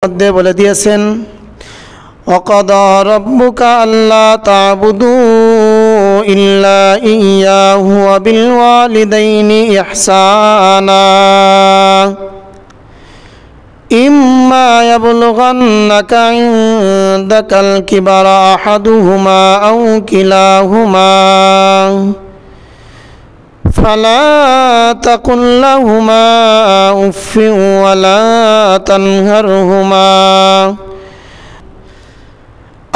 মধ্যে বলে দিয়েছেন ওয়াকাদা রাব্বুকা আল্লা তা'বুদু ইল্লা ইয়্যাহু ওয়া বিল ওয়ালিদাইনি ইহসানা ইম্মা ইয়াবলুগান্নাকা ইনদাকাল কিবারা আহাদুহুমা আও কিলাহুমা فلا تقل لهما أف ولا تنهرهما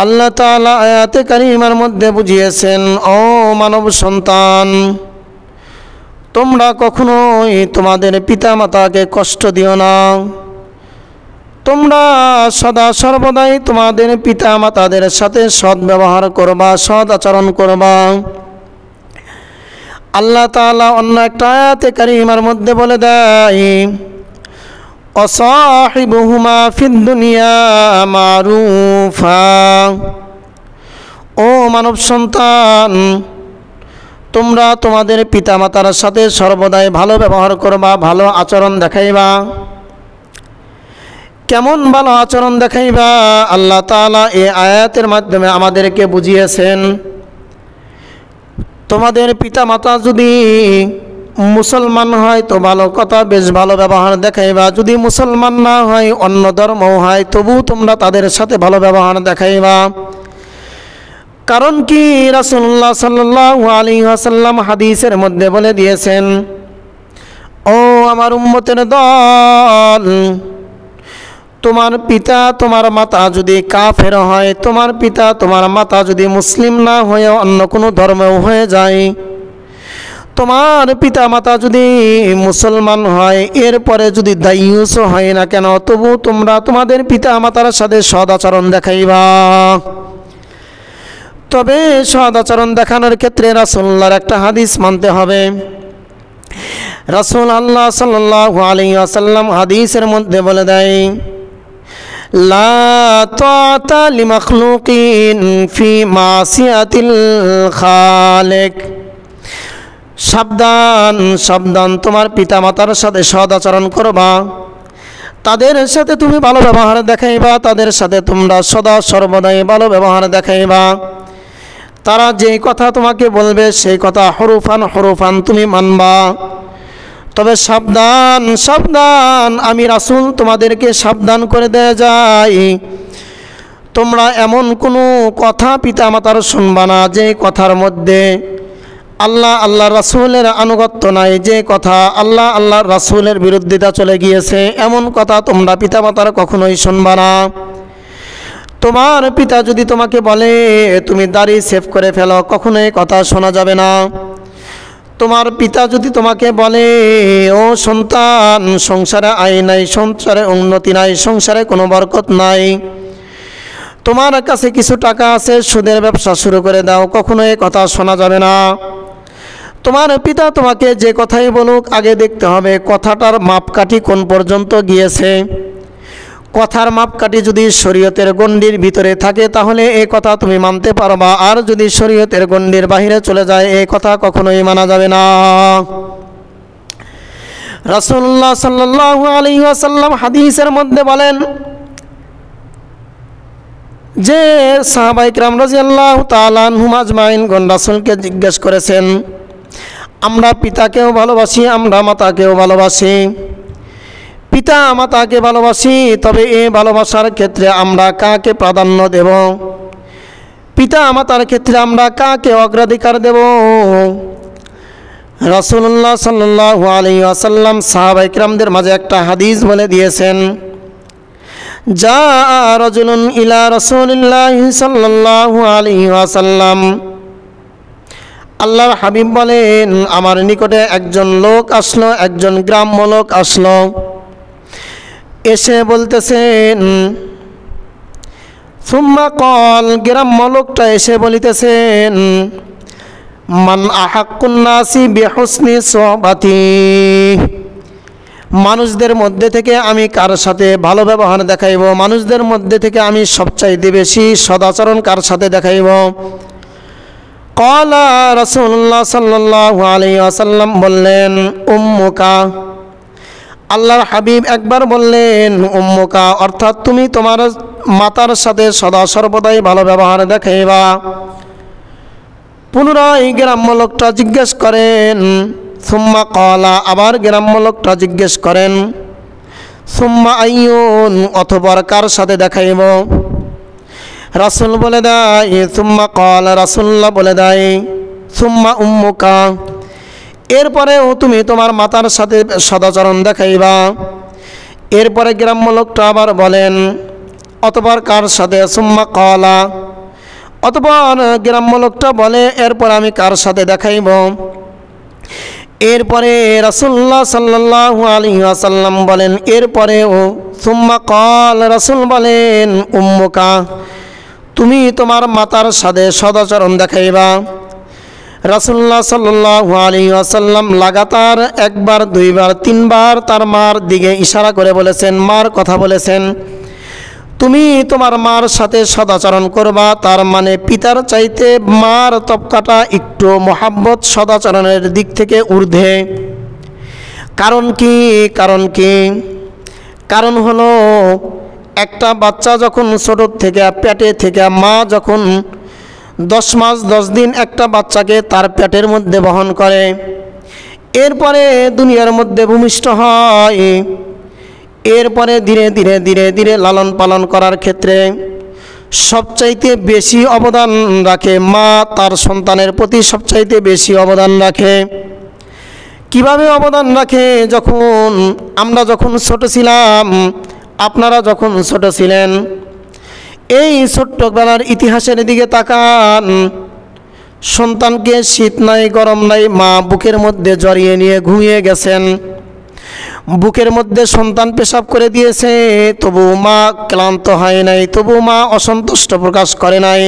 আল্লাহ তাআলা আয়াতে কারিমার মধ্যে বুঝিয়েছেন, ও মানব সন্তান, তোমরা কখনোই তোমাদের পিতামাতাকে কষ্ট দিও না। তোমরা সদা সর্বদাই তোমাদের পিতামাতাদের সাথে সৎ ব্যবহার করবা, সৎ আচরণ করবা। আল্লাহ তাআলা অন্য একটা আয়াতে কারিমার মধ্যে বলে দেয়, ওয়াসাহিবুহুমা ফিদ দুনিয়া মারুফা। ও মানব সন্তান, তোমরা তোমাদের পিতামাতার সাথে সর্বদাই ভালো ব্যবহার করবা, ভালো আচরণ দেখাইবা। কেমন ভালো আচরণ দেখাইবা আল্লাহ তাআলা এই আয়াতের মাধ্যমে আমাদেরকে বুঝিয়েছেন। তোমাদের পিতামাতা যদি মুসলমান হয় তো ভালো কথা, বেশ ভালো ব্যবহার দেখাইবা। যদি মুসলমান না হয়, অন্য ধর্ম হয়, তবু তোমরা তাদের সাথে ভালো ব্যবহার দেখাইবা। কারণ কি, রাসূলুল্লাহ সাল্লাল্লাহু আলাইহি ওয়াসাল্লাম হাদিসের মধ্যে বলে দিয়েছেন, ও আমার উম্মতের দল, তোমার পিতা তোমার মাতা যদি কাফের হয়, তোমার পিতা তোমার মাতা যদি মুসলিম না হয়ে অন্য কোনো ধর্মেও হয়ে যায়, তোমার পিতা মাতা যদি মুসলমান হয়, এরপরে যদি দায়ুস হয় না কেন, তবু তোমরা তোমাদের পিতা মাতার সাথে সদাচরণ দেখাইবা। তবে সদাচরণ দেখানোর ক্ষেত্রে রাসূলুল্লাহর একটা হাদিস মানতে হবে। রাসূল আল্লাহ সাল্লাল্লাহু আলাইহি ওয়াসাল্লাম হাদিসের মধ্যে বলে দেয়, লা তা'তা লিমাখলুকিন ফি মাসিয়াতিল খালিক। সাবধান সাবধান, তোমার পিতামাতার সাথে সদাচরণ করবা, তাদের সাথে তুমি ভালো ব্যবহার দেখাইবা, তাদের সাথে তোমরা সদা সর্বদাই ভালো ব্যবহার দেখাইবা। তারা যেই কথা তোমাকে বলবে সেই কথা হরফান হরফান তুমি মানবা। তবে সাবধান সাবধান, আমি রাসূল তোমাদেরকে সাবধান করে দেয়া যায়, তোমরা এমন কোনো কথা পিতামাতার শুনবা না যে কথার মধ্যে আল্লাহ রাসূলের আনুগত্য নাই, যে কথা আল্লাহ রাসূলের বিরোধিতা চলে গিয়েছে, এমন কথা তোমরা পিতামাতার কখনোই শুনবা না। তোমার পিতা যদি তোমাকে বলে তুমি দাড়ি সেভ করে ফেলো, কখনোই কথা শোনা যাবে না। তোমার পিতা যদি তোমাকে বলে, ও সন্তান, সংসারে আয় নাই, সংসারে উন্নতি নাই, সংসারে কোনো বরকত নাই, তোমার কাছে কিছু টাকা আছে, সুদের ব্যবসা শুরু করে দাও, কখনো এই কথা শোনা যাবে না। তোমার পিতা তোমাকে যে কথাই বলুক, আগে দেখতে হবে কথাটার মাপকাঠি কোন পর্যন্ত গিয়েছে। কথার মাপকাঠি যদি শরীয়তের গণ্ডির ভিতরে থাকে তাহলে এই কথা তুমি মানতে পারবা, আর যদি শরীয়তের গণ্ডির বাহিরে চলে যায় এই কথা কখনোই মানা যাবে না। রাসূলুল্লাহ সাল্লাল্লাহু আলাইহি ওয়াসাল্লাম হাদিসের মধ্যে বলেন যে সাহাবায়ে কিরাম রাদিয়াল্লাহু তাআলা আনহুম আজমাইনগণ রাসূলকে জিজ্ঞেস করেছেন, আমরা পিতাকেও ভালোবাসি, আমরা মাতাকেও ভালোবাসি, পিতা মাতাকে ভালোবাসি, তবে এই ভালোবাসার ক্ষেত্রে আমরা কাকে প্রাধান্য দেব? পিতা মাতার ক্ষেত্রে আমরা কাকে অগ্রাধিকার দেব? রাসূলুল্লাহ সাল্লাল্লাহু আলাইহি ওয়াসাল্লাম সাহাবায়ে কিরামদের মাঝে একটা হাদিস বলে দিয়েছেন, যা রাজুলুন ইলা রাসূলিল্লাহি সাল্লাল্লাহু আলাইহি ওয়াসাল্লাম, আল্লাহর হাবিব বলেন, আমার নিকটে একজন লোক আসলো, একজন গ্রাম্য লোক আসলো, এসে বলতেছেন, সুম্মা কল, গ্রাম্য লোকটা এসে বলিতেছেন, মান আহাক্কুন নাসি বিহুসনি সুহবাতি, মানুষদের মধ্যে থেকে আমি কার সাথে ভালো ব্যবহার দেখাইব, মানুষদের মধ্যে থেকে আমি সবচাইতে বেশি সদাচরণ কার সাথে দেখাইব? ক্বালা রাসূলুল্লাহ সাল্লাল্লাহু আলাইহি ওয়াসাল্লাম বললেন, উম্মুকা, আল্লাহর হাবিব একবার বললেন উম্মুকা, অর্থাৎ তুমি তোমার মাতার সাথে সদা সর্বদাই ভালো ব্যবহার দেখাইবা। পুনরায় গ্রাম্য লোকটা জিজ্ঞেস করেন সুম্মা ক্বালা, আবার গ্রাম্য লোকটা জিজ্ঞেস করেন সুম্মা আইয়ুন, অতঃপর কার সাথে দেখাইব? রাসূল বলে দেয় সুম্মা ক্বালা, রাসূলুল্লাহ বলে দেয় সুম্মা উম্মুকা, এরপরেও তুমি তোমার মাতার সাথে সদাচরণ দেখাইবা। এরপরে গ্রাম্য লোকটা আবার বলেন অতঃপর কার সাথে? সুম্মা ক্বালা, অতঃপর গ্রাম্য লোকটা বলে এরপর আমি কার সাথে দেখাইব? এরপরে রাসূলুল্লাহ সাল্লাল্লাহু আলাইহি ওয়াসাল্লাম বলেন এরপরেও সুম্মা ক্বাল, রাসূল বলেন উম্মুকা, তুমি তোমার মাতার সাথে সদাচরণ দেখাইবা। রাসূলুল্লাহ সাল্লাল্লাহু আলাইহি ওয়াসাল্লাম লাগাতার একবার, দুইবার, তিনবার তার মার দিকে ইশারা করে বলেছেন, মার কথা বলেছেন, তুমি তোমার মার সাথে সদাচরণ করবা। তার মানে পিতার চাইতে মার তবকাটা একটু মহাব্বত সদাচরণের দিক থেকে ঊর্ধ্বে। কারণ কি? কারণ হলো একটা বাচ্চা যখন ছোট থেকে পেটে থেকে মা যখন 10 মাস 10 দিন একটা বাচ্চাকে তার পেটের মধ্যে বহন করে, এরপরে দুনিয়ার মধ্যে ভূমিষ্ঠ হয়, এরপরে ধীরে ধীরে ধীরে ধীরে লালন পালন করার ক্ষেত্রে সবচাইতে বেশি অবদান রাখে মা, তার সন্তানের প্রতি সবচাইতে বেশি অবদান রাখে। কিভাবে অবদান রাখে? আমরা যখন ছোট ছিলাম, আপনারা যখন ছোট ছিলেন, এই ছোট্টবেলার ইতিহাসের দিকে তাকান। সন্তানকে শীত নাই গরম নাই মা বুকের মধ্যে জড়িয়ে নিয়ে ঘুমিয়ে গেছেন, বুকের মধ্যে সন্তান পেশাব করে দিয়েছে, তবু মা ক্লান্ত হয় নাই, তবু মা অসন্তুষ্ট প্রকাশ করে নাই।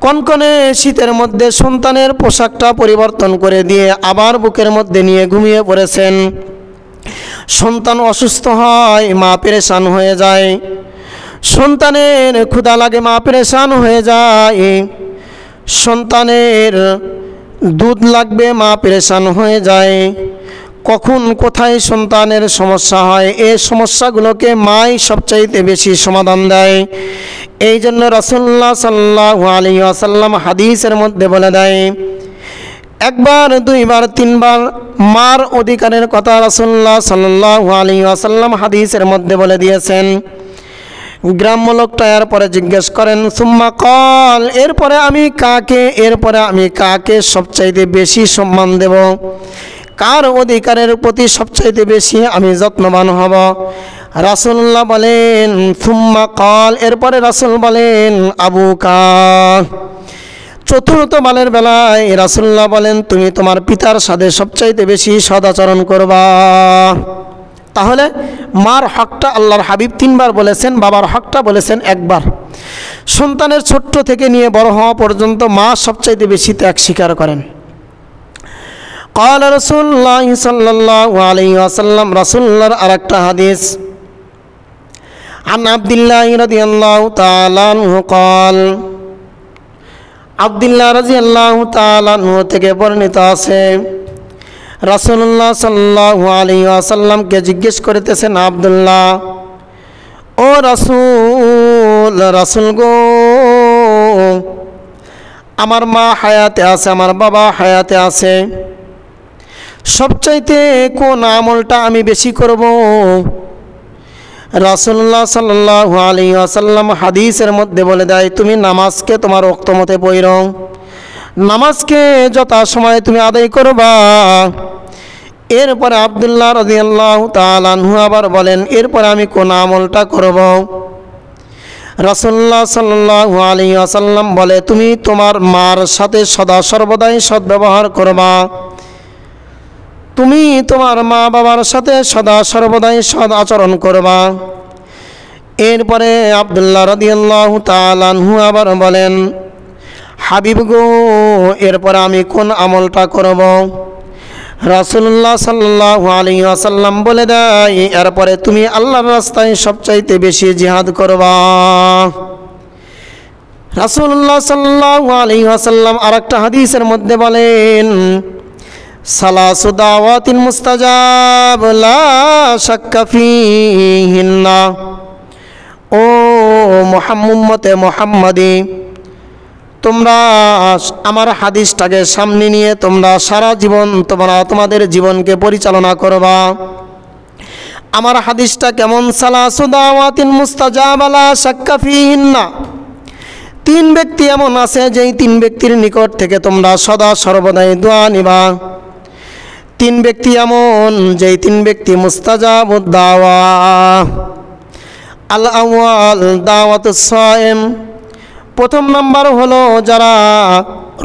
কনকনে শীতের মধ্যে সন্তানের পোশাকটা পরিবর্তন করে দিয়ে আবার বুকের মধ্যে নিয়ে ঘুমিয়ে পড়েছেন। সন্তান অসুস্থ হয়, মা পেরেশান হয়ে যায়। সন্তানের ক্ষুধা লাগে, মা পেরেশান হয়ে যায়। সন্তানের দুধ লাগবে, মা পেরেশান হয়ে যায়। কখন কোথায় সন্তানের সমস্যা হয়, এই সমস্যাগুলোকে মাই সবচাইতে বেশি সমাধান দেয়। এই জন্য রাসূলুল্লাহ সাল্লাল্লাহু আলাইহি ওয়াসাল্লাম হাদিসের মধ্যে বলে দেয়, একবার, দুইবার, তিনবার মার অধিকারের কথা রাসূলুল্লাহ সাল্লাল্লাহু আলাইহি ওয়াসাল্লাম হাদিসের মধ্যে বলে দিয়েছেন। গ্রাম্য লোকটা এরপরে জিজ্ঞেস করেন সুম্মা ক্বাল, এরপরে আমি কাকে সবচাইতে বেশি সম্মান দেব? কার অধিকারের প্রতি সবচাইতে বেশি আমি যত্নবান হব? রাসূলুল্লাহ বলেন সুম্মা ক্বাল, এরপরে রাসূল বলেন আবুকা। চতুর্থ বালের বেলায় রাসূলুল্লাহ বলেন তুমি তোমার পিতার সাথে সবচাইতে বেশি সদাচরণ করবা। তাহলে মার হকটা আল্লাহর হাবিব 3 বার বলেছেন, বাবার হকটা বলেছেন একবার। সন্তানের ছোট্ট থেকে নিয়ে বড় হওয়া পর্যন্ত মা সবচাইতে বেশি ত্যাগ স্বীকার করেন। قال رسول الله صلى الله عليه وسلم, রাসূলুল্লাহর আরেকটা হাদিস, عن عبد الله رضي الله تعالى عنه قال, আব্দুল্লাহ রাদিয়াল্লাহু তাআলা আনহু থেকে বর্ণিত আছে, রাসূলুল্লাহ সাল্লাল্লাহু আলাইহি ওয়াসাল্লামকে জিজ্ঞেস করতেছেন আব্দুল্লাহ, ও রাসূল গো, আমার মা হায়াতে আছে, আমার বাবা হায়াতে আছে, সবচাইতে কোন আমলটা আমি বেশি করব? রাসূলুল্লাহ সাল্লাল্লাহু আলাইহি ওয়াসাল্লাম হাদিসের মধ্যে বলে দেয় তুমি নামাজকে তোমার ওয়াক্ত মতে পড়ো, নামাজকে যথা সময়ে তুমি আদায় করবা। এরপরে আব্দুল্লাহ রাদিয়াল্লাহু তাআলা আনহু আবার বলেন এরপরে আমি কোন আমলটা করব? রাসূলুল্লাহ সাল্লাল্লাহু আলাইহি ওয়াসাল্লাম বলে তুমি তোমার মার সাথে সদা সর্বদাই সদ্ব্যবহার করবা, তুমি তোমার মা বাবার সাথে সদা সর্বদাই সদ আচরণ করবা। এরপরে আব্দুল্লাহ রাদিয়াল্লাহু তাআলা আনহু আবার বলেন হাবিব গো, এরপরে আমি কোন আমলটা করব? রাসূলুল্লাহ সাল্লাল্লাহু আলাইহি ওয়াসাল্লাম বলে দেয় এরপরে তুমি আল্লাহর রাস্তায় সবচাইতে বেশি জিহাদ করবা। রাসূলুল্লাহ সাল্লাল্লাহু আলাইহি ওয়াসাল্লাম আরেকটা হাদিসের মধ্যে বলেন সালাসু দাওয়াতিন মুস্তাজাব লা শাক্কা ফীহিন্না। ও উম্মতে মুহাম্মাদি, তোমরা আমার হাদিসটাকে সামনে নিয়ে তোমরা সারা জীবন তোমাদের জীবনকে পরিচালনা করবা। আমার হাদিসটা কেমন? সালাসু দাওয়াতিন মুস্তাজাব লা শাক্কা ফীহিন্না। 3 ব্যক্তি এমন আছে যেই 3 ব্যক্তির নিকট থেকে তোমরা সদা সর্বদাই দোয়া নিবা। 3 ব্যক্তি এমন যেই 3 ব্যক্তি মুস্তাজাবুদ দাওয়া। আল আউয়াল দাওয়াতুস সায়েম, প্রথম নাম্বার হলো যারা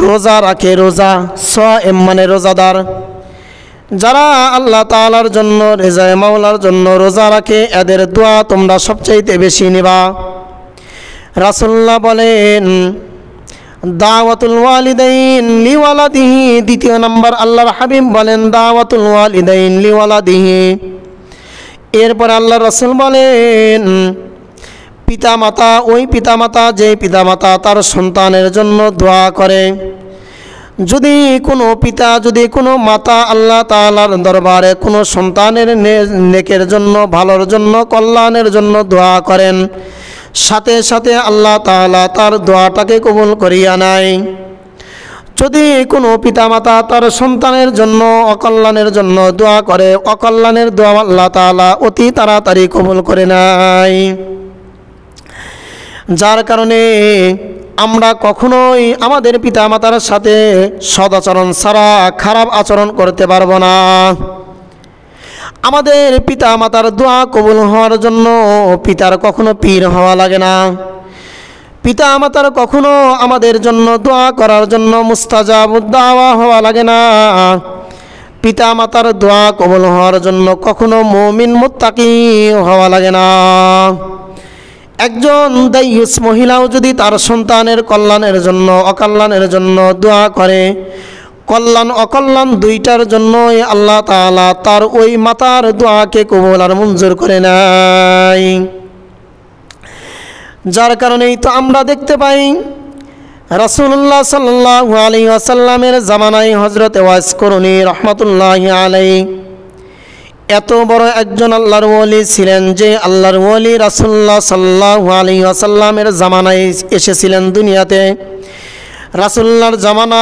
রোজা রাখে। রোজা, সায়েম মানে রোজাদার। যারা আল্লাহ তাআলার জন্য, রেজায়ে মাওলার জন্য রোজা রাখে, এদের দোয়া তোমরা সবচাইতে বেশি নিবা। রাসূলুল্লাহ বলেন দাওয়াতুল ওয়ালিদাইন লিওয়ালাদিহি। দ্বিতীয় নাম্বার আল্লাহর হাবিব বলেন দাওয়াতুল ওয়ালিদাইন লিওয়ালাদিহি। এরপর আল্লাহ রাসূল বলেন পিতামাতা, ওই পিতামাতা যে পিতামাতা তার সন্তানের জন্য দোয়া করে। যদি কোনো পিতা, যদি কোনো মাতা আল্লাহ তাআলার দরবারে কোনো সন্তানের নেকের জন্য, ভালোর জন্য, কল্যাণের জন্য দোয়া করেন, সাথে সাথে আল্লাহ তাআলা তার দোয়াটাকে কবুল করিয়া নেয়। যদি কোনো পিতামাতা তার সন্তানের জন্য অকল্যাণের জন্য দোয়া করে, অকল্যাণের দোয়া আল্লাহ তাআলা অতি তাড়াতাড়ি কবুল করে নেয়। যার কারণে আমরা কখনোই আমাদের পিতামাতার সাথে সদাচরণ ছাড়া খারাপ আচরণ করতে পারবো না। আমাদের পিতামাতার দোয়া কবুল হওয়ার জন্য পিতার কখনো পীর হওয়া লাগে না। পিতামাতার কখনো আমাদের জন্য দোয়া করার জন্য মুস্তাজাবুদ দাওয়া হওয়া লাগে না। পিতামাতার দোয়া কবুল হওয়ার জন্য কখনো মুমিন মুত্তাকি হওয়া লাগে না। একজন দাইয়ুস মহিলাও যদি তার সন্তানের কল্যাণের জন্য, অকল্যাণের জন্য দোয়া করে, কল্যাণ অকল্যাণ দুইটার জন্যই আল্লাহ তাআলা তার ওই মাতার দোয়াকে কবুল আর মঞ্জুর করে নেয়। যার কারণেই তো আমরা দেখতে পাই রাসূলুল্লাহ সাল্লাল্লাহু আলাইহি ওয়াসাল্লামের জামানায় হযরত ওয়াইস করুনী রাহমাতুল্লাহি আলাইহি এত বড় একজন আল্লাহর ওলি ছিলেন যে আল্লাহর ওলি রাসূলুল্লাহ সাল্লাল্লাহু আলাইহি ওয়াসাল্লামের জামানায় এসেছিলেন দুনিয়াতে। রাসূলুল্লাহর জামানা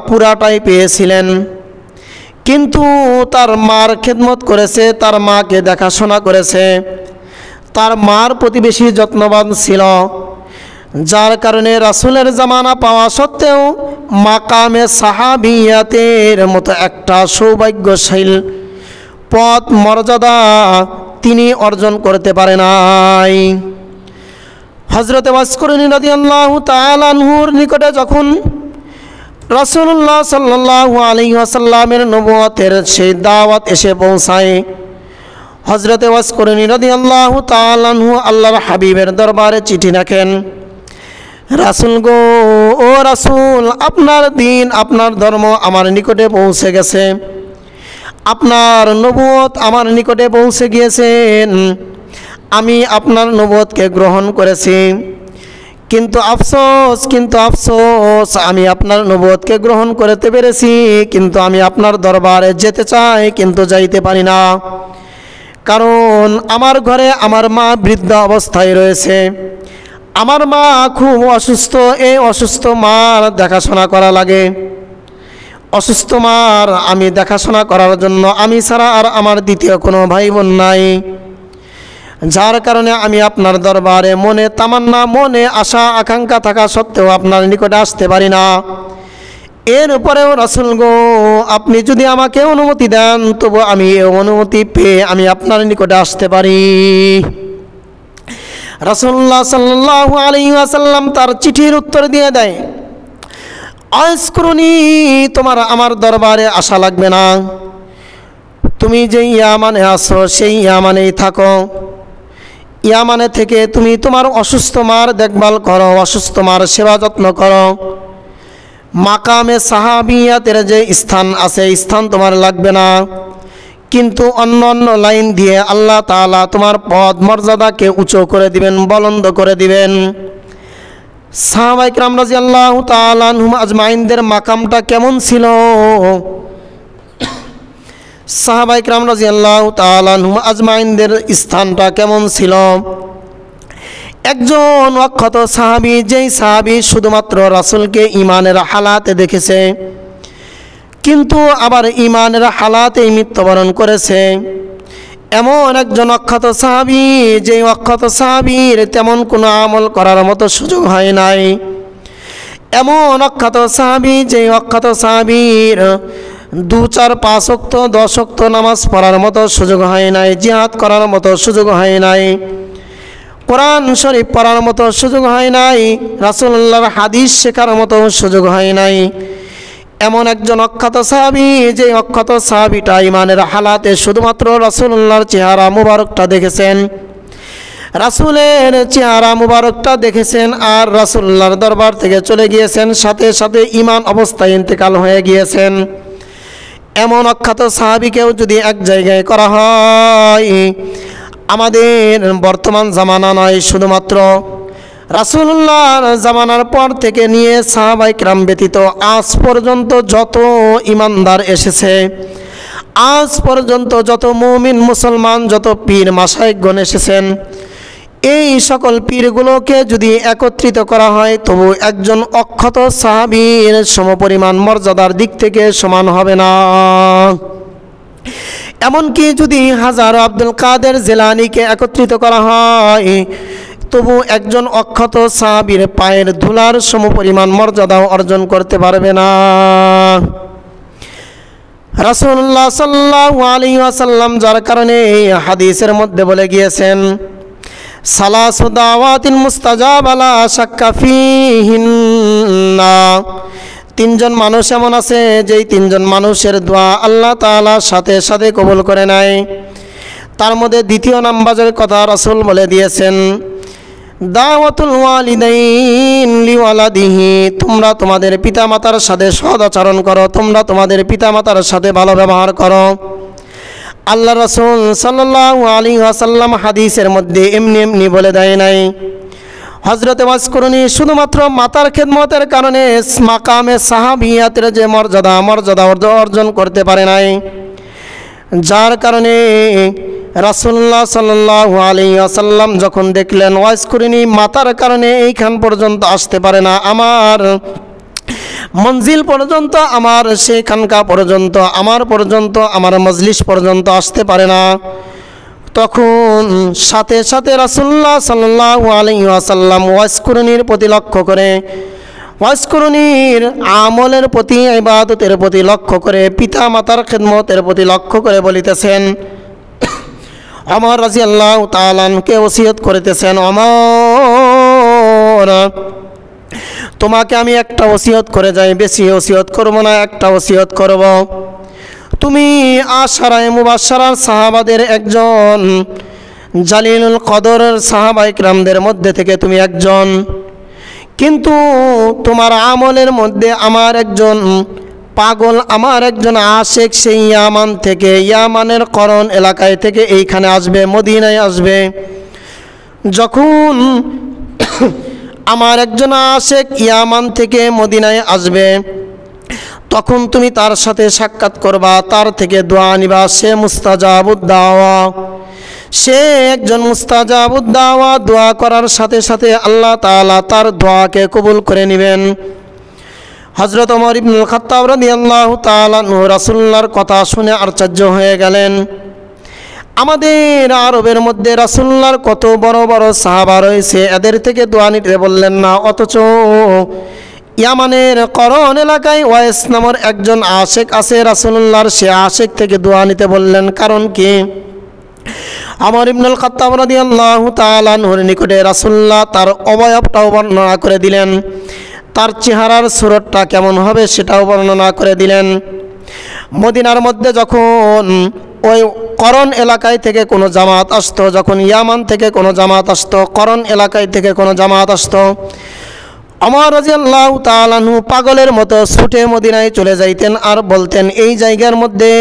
পুরাটাই পেয়েছিলেন, কিন্তু তার মার খেদমত করেছে, তার মাকে দেখাশোনা করেছে, তার মার প্রতি বেশি যত্নবান ছিল। যার কারণে রাসূলের জামানা পাওয়া সত্ত্বেও মাকামে সাহাবিয়াতের মতো একটা সৌভাগ্যশীল পদ মর্যাদা তিনি অর্জন করতে পারে নাই। হযরত ওয়াইস করুনী রাদিয়াল্লাহু তাআলা আনহুর নিকটে যখন রাসূলুল্লাহ সাল্লাল্লাহু আলাইহি ওয়াসাল্লামের নবুয়তের সেই দাওয়াত এসে পৌঁছায়, হযরত ওয়াইস করুনী রাদিয়াল্লাহু তাআলা আনহু আল্লাহর হাবিবের দরবারে চিঠি রাখেন, রাসূল গো, ও রাসূল, আপনার দিন, আপনার ধর্ম আমার নিকটে পৌঁছে গেছে, আপনার নবুয়ত আমার নিকটে পৌঁছে গিয়েছেন, আমি আপনার নবুয়তকে গ্রহণ করেছি, কিন্তু আফসোস আমি আপনার নবুয়তকে গ্রহণ করতে পেরেছি, কিন্তু আমি আপনার দরবারে যেতে চাই, কিন্তু যাইতে পারি না। কারণ আমার ঘরে আমার মা বৃদ্ধ অবস্থায় রয়েছে, আমার মা খুব অসুস্থ, এই অসুস্থ মার দেখাশোনা করা লাগে। অসুস্থ মার আমি দেখাশোনা করার জন্য আমি ছাড়া আর আমার দ্বিতীয় কোনো ভাই বোন নাই। যার কারণে আমি আপনার দরবারে মনে তামান্না, মনে আশা আকাঙ্ক্ষা থাকা সত্ত্বেও আপনার নিকটে আসতে পারি না। এরপরেও রাসূল গো, আপনি যদি আমাকে অনুমতি দেন, তবু আমি এই অনুমতি পেয়ে আমি আপনার নিকটে আসতে পারি। রাসূলুল্লাহ সাল্লাল্লাহু আলাইহি ওয়াসাল্লাম তার চিঠির উত্তর দিয়ে দেয়, ওয়াইস করুনী, তোমার আমার দরবারে আসা লাগবে না, তুমি যে ইয়ামানে আছো সেই ইয়ামানেই থাকো। ইয়ামানে থেকে তুমি তোমার অসুস্থ মার দেখভাল করো, অসুস্থ মার সেবা যত্ন করো। মাকামে সাহাবিয়াতের যে স্থান আছে, স্থান তোমার লাগবে না, কিন্তু অন্য অন্য লাইন দিয়ে আল্লাহ তাআলা তোমার পদ মর্যাদাকে উঁচু করে দিবেন, বুলন্দ করে দিবেন। সাহাবায়ে কেরাম রাদিয়াল্লাহু তাআলা আনহুম আজমাইনদের মাকামটা কেমন ছিল? সাহাবায়ে কেরাম রাদিয়াল্লাহু তাআলা আনহুম আজমাইনদের স্থানটা কেমন ছিল। একজন অক্ষত সাহাবী, যেই সাহাবী শুধুমাত্র রাসূলকে ঈমানের হালাতে দেখেছে, কিন্তু আবার ঈমানের হালাতেই মৃত্যুবরণ করেছে। এমন একজন অক্ষত সাহাবী, যেই অক্ষত সাহাবীর তেমন কোনো আমল করার মতো সুযোগ হয় নাই। এমন অক্ষত সাহাবী, যেই অক্ষত সাহাবীর 2, 4, 5 ওয়াক্ত 10 ওয়াক্ত নামাজ পড়ার মতো সুযোগ হয় নাই, জিহাদ করার মতো সুযোগ হয় নাই, কোরআন শরীফ পড়ার মতো সুযোগ হয় নাই, রাসূলুল্লাহর হাদিস শেখার মতো সুযোগ হয় নাই। এমন একজন অক্ষত সাহাবী, যে অক্ষত সাহাবীটা ঈমানের হালাতে শুধুমাত্র রাসূলুল্লাহর চেহারা মুবারকটা দেখেছেন, রাসূলের চেহারা মুবারকটা দেখেছেন, আর রাসূলুল্লাহর দরবার থেকে চলে গিয়েছেন, সাথে সাথে ঈমান অবস্থায় ইন্তেকাল হয়ে গিয়েছেন। এমন অক্ষত সাহাবীকেও যদি এক জায়গায় করা হয়, আমাদের বর্তমান জামানা নয়, শুধুমাত্র রাসূলুল্লাহর জামানার পর থেকে নিয়ে সাহাবায়ে কেরাম ব্যতীত আজ পর্যন্ত যত ঈমানদার এসেছে, আজ পর্যন্ত যত মুমিন মুসলমান, যত পীর মাশায়েখগণ এসেছেন, এই সকল পীরগুলোকে যদি একত্রিত করা হয়, তবু একজন অক্ষত সাহাবীর সমপরিমাণ মর্যাদার দিক থেকে সমান হবে না। এমনকি যদি হাজারো আব্দুল কাদের জিলানীকে একত্রিত করা হয়, তবু একজন অক্ষত সাহাবীর পায়ের ধুলার সমপরিমাণ মর্যাদাও অর্জন করতে পারবে না। রাসূলুল্লাহ সাল্লাল্লাহু আলাইহি ওয়াসাল্লাম যার কারণে এই হাদিসের মধ্যে বলে গিয়েছেন, সালাসু দাওয়াতিন মুস্তাজাবা লা শাক্কা ফীহিন্না, 3 জন মানুষ এমন আছে যেই 3 জন মানুষের দোয়া আল্লাহ তাআলা সাথে সাথে কবুল করে নেয়। তার মধ্যে দ্বিতীয় নাম্বারের কথা রাসূল বলে দিয়েছেন, দাওয়াতুল ওয়ালিদাইন লিওয়ালাদিহি, তোমরা তোমাদের পিতামাতার সাথে সৎ আচরণ করো, তোমরা তোমাদের পিতামাতার সাথে ভালো ব্যবহার করো। আল্লাহ রাসূল সাল্লাল্লাহু আলাইহি ওয়াসাল্লাম হাদিসের মধ্যে এমনি এমনি বলে দেয় নাই। হযরতে ওয়াসকুরুনি শুধুমাত্র মাতার খেদমতের কারণে মাকামে সাহাবিয়াতের যে মর্যাদা অর্জন করতে পারে নাই, যার কারণে রাসূলুল্লাহ সাল্লাল্লাহু আলাইহি ওয়াসাল্লাম যখন দেখলেন ওয়াসকুরুনি মাতার কারণে এইখান পর্যন্ত আসতে পারে না, আমার মঞ্জিল পর্যন্ত, আমার সেখানকা পর্যন্ত, আমার মজলিস পর্যন্ত আসতে পারে না, তখন সাথে সাথে রাসূলুল্লাহ সাল্লাল্লাহু আলাইহি ওয়াসাল্লাম ওয়াসকুরুনির প্রতি লক্ষ্য করে, ওয়াসকুরুনির আমলের প্রতি, ইবাদতের প্রতি লক্ষ্য করে, পিতা মাতার খেদমতের প্রতি লক্ষ্য করে বলিতেছেন, ওমর রাদিয়াল্লাহু তাআলা আনহুকে ওসিয়ত করিতেছেন, ওমর তোমাকে আমি একটা ওসিয়ত করে যাই, বেশি ওসিয়ত করব না, একটা ওসিয়ত করব। তুমি আশারায়ে মুবাশশারার সাহাবাদের একজন, জালিলুল কদরের সাহাবায়ে কেরামদের মধ্যে থেকে তুমি একজন, কিন্তু তোমার আমলের মধ্যে আমার একজন পাগল, আমার একজন আশেক, সেই ইয়ামান থেকে, ইয়ামানের করণ এলাকায় থেকে এইখানে আসবে, মদিনায় আসবে। যখন আমার একজন আশেক ইয়ামান থেকে মদিনায় আসবে, তখন তুমি তার সাথে সাক্ষাৎ করবা, তার থেকে দোয়া নিবা। সে মুস্তাজাবুদ দাওয়া, সে একজন মুস্তাজাবুদ দাওয়া, দোয়া করার সাথে সাথে আল্লাহ তাআলা তার দোয়াকে কবুল করে নেবেন। হযরত ওমর ইবনুল খাত্তাব রাদিয়াল্লাহু তাআলা আনহু রাসূলুল্লাহর কথা শুনে আশ্চর্য হয়ে গেলেন। আমাদের আরবের মধ্যে রাসূলুল্লাহর কত বড় বড় সাহাবা রয়েছে, এদের থেকে দোয়া নিতে বললেন না, অথচ ইয়ামানের করণ এলাকায় ওয়াইস নামের একজন আশেক আছে রাসূলুল্লাহর, সে আশেক থেকে দোয়া নিতে বললেন। কারণ কি? ওমর ইবনুল খাত্তাব রাদিয়াল্লাহু তাআলা আনহুর নিকটে রাসূলুল্লাহ তার অবয়বটাও বর্ণনা করে দিলেন, তার চেহারার সুরতটা কেমন হবে সেটাও বর্ণনা করে দিলেন। মদিনার মধ্যে যখন ওই করণ এলাকায় থেকে কোনো জামাত আসতো, যখন ইয়ামান থেকে কোনো জামাত আসতো, করণ এলাকায় থেকে কোনো জামাত আসতো, ওমর রাদিয়াল্লাহু তাআলা আনহু পাগলের মতো ছুটে মদিনায় চলে যাইতেন আর বলতেন, এই জায়গার মধ্যে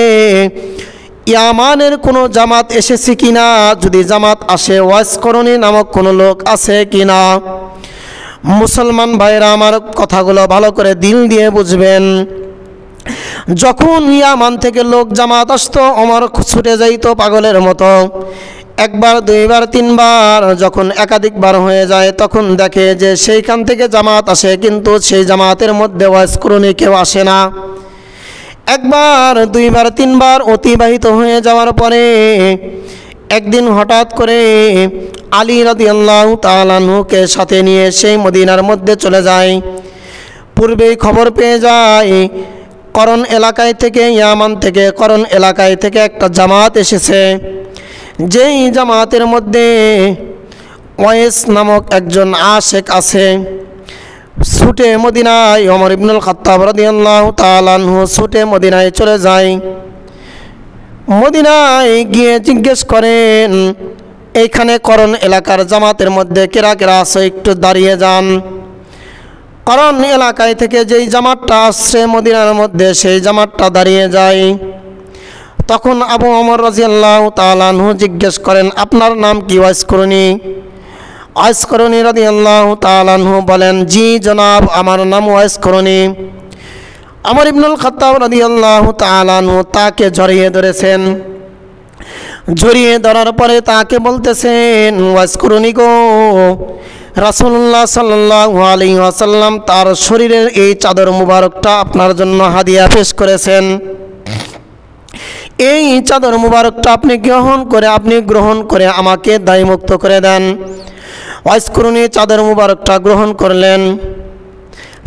ইয়ামানের কোনো জামাত এসেছে কিনা, যদি জামাত আসে ওয়াসকুরুনি নামক কোনো লোক আছে কিনা। মুসলমান ভাইরা আমার কথাগুলো ভালো করে দিল দিয়ে বুঝবেন। যখন ইয়ামান থেকে লোক জামাত আসতো ওমর ছুটে যাইত পাগলের মতো। একবার, দুইবার, তিনবার, যখন একাধিকবার হয়ে যায় তখন দেখে যে সেইখান থেকে জামাত আসে, কিন্তু সেই জামাতের মধ্যে ওয়াজ করণী কেউ আসে না। একবার, দুইবার, তিনবার অতিবাহিত হয়ে যাওয়ার পরে একদিন হঠাৎ করে আলী রাদিয়াল্লাহু তাআলা আনহুকে সাথে নিয়ে সেই মদিনার মধ্যে চলে যায়। পূর্বেই খবর পেয়ে যায় করণ এলাকায় থেকে, ইয়ামান থেকে, করণ এলাকায় থেকে একটা জামাত এসেছে। যেই জামাতের মধ্যে ওয়াইস নামক একজন আশেক আছে। ছুটে মদিনায় ওমর ইবনুল খাত্তাব রাদিয়াল্লাহু তাআলা আনহু ছুটে মদিনায় চলে যায়। মদিনায় গিয়ে জিজ্ঞেস করেন, এইখানে করণ এলাকার জামাতের মধ্যে কেরা কেরা আছে, একটু দাঁড়িয়ে যান। করণ এলাকায় থেকে যেই জামাতটা আসছে মদিনার মধ্যে, সেই জামাতটা দাঁড়িয়ে যায়। তখন আবু ওমর রাদিয়াল্লাহু তাআলা আনহু জিজ্ঞেস করেন, আপনার নাম কি ওয়াইস করণী? ওয়াইস করণী রাদিয়াল্লাহু তাআলা আনহু বলেন, জি জনাব, আমার নাম ওয়াইস করণী। ওমর ইবনুল খাত্তাব রাদিয়াল্লাহু তাআলা আনহু তাকে জড়িয়ে ধরেছেন। জড়িয়ে ধরার পরে তাকে বলতেছেন, ওয়াইস করণী গো, রাসূলুল্লাহ সাল্লাল্লাহু আলাইহি ওয়াসাল্লাম তার শরীরের এই চাদর মুবারকটা আপনার জন্য হাদিয়া পেশ করেছেন। এই চাদর মুবারকটা আপনি গ্রহণ করে আমাকে দায়মুক্ত করে দেন। ওয়াইস করণী চাদর মুবারকটা গ্রহণ করলেন।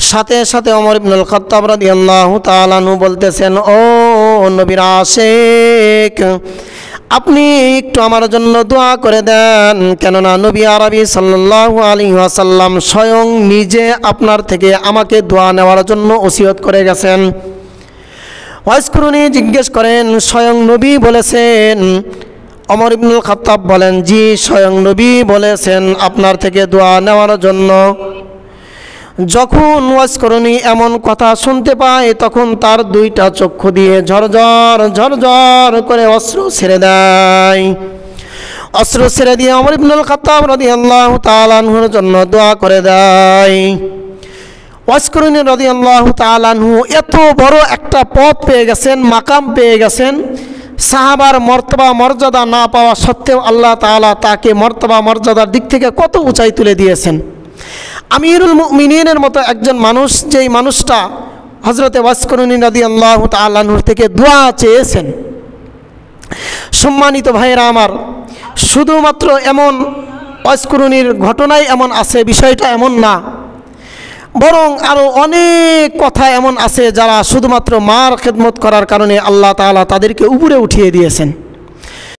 সাথে সাথে ওমর ইবনুল খাত্তাব রাদিয়াল্লাহু তাআলা আনহু বলতেছেন, ও নবীর আশিক, আপনি একটু আমার জন্য দোয়া করে দেন, কেননা নবী আরবি সাল্লাল্লাহু আলাইহি ওয়াসাল্লাম স্বয়ং নিজে আপনার থেকে আমাকে দোয়া নেওয়ার জন্য ওসিয়ত করে গেছেন। ওয়াইস করণী জিজ্ঞেস করেন, স্বয়ং নবী বলেছেন? ওমর ইবনুল খাত্তাব বলেন, জি, স্বয়ং নবী বলেছেন আপনার থেকে দোয়া নেওয়ার জন্য। যখন ওয়াইস করণী এমন কথা শুনতে পায় তখন তার দুইটা চক্ষু দিয়ে ঝরঝর ঝরঝর করে অশ্রু ছেড়ে দেয়। অশ্রু ছেড়ে দিয়ে ওমর ইবনুল খাত্তাব রাদিয়াল্লাহু তাআলা আনহুর জন্য দোয়া করে দেয়। ওয়াইস করণী রাদিয়াল্লাহু তাআলা আনহু এত বড় একটা পদ পেয়ে গেছেন, মাকাম পেয়ে গেছেন। সাহাবার মর্তবা মর্যাদা না পাওয়া সত্ত্বেও আল্লাহ তাআলা তাকে মর্তবা মর্যাদার দিক থেকে কত উঁচাই তুলে দিয়েছেন। আমিরুল মুমিনিনের মতো একজন মানুষ, যেই মানুষটা হযরতে ওয়াইস করণী রাদিয়াল্লাহু তাআলা আনহুর থেকে দোয়া চেয়েছেন। সম্মানিত ভাইয়েরা আমার, শুধুমাত্র এমন ওয়াইস করণীর ঘটনাই এমন আছে, বিষয়টা এমন না, বরং আরও অনেক কথা এমন আছে যারা শুধুমাত্র মার খেদমত করার কারণে আল্লাহ তাআলা তাদেরকে উপরে উঠিয়ে দিয়েছেন।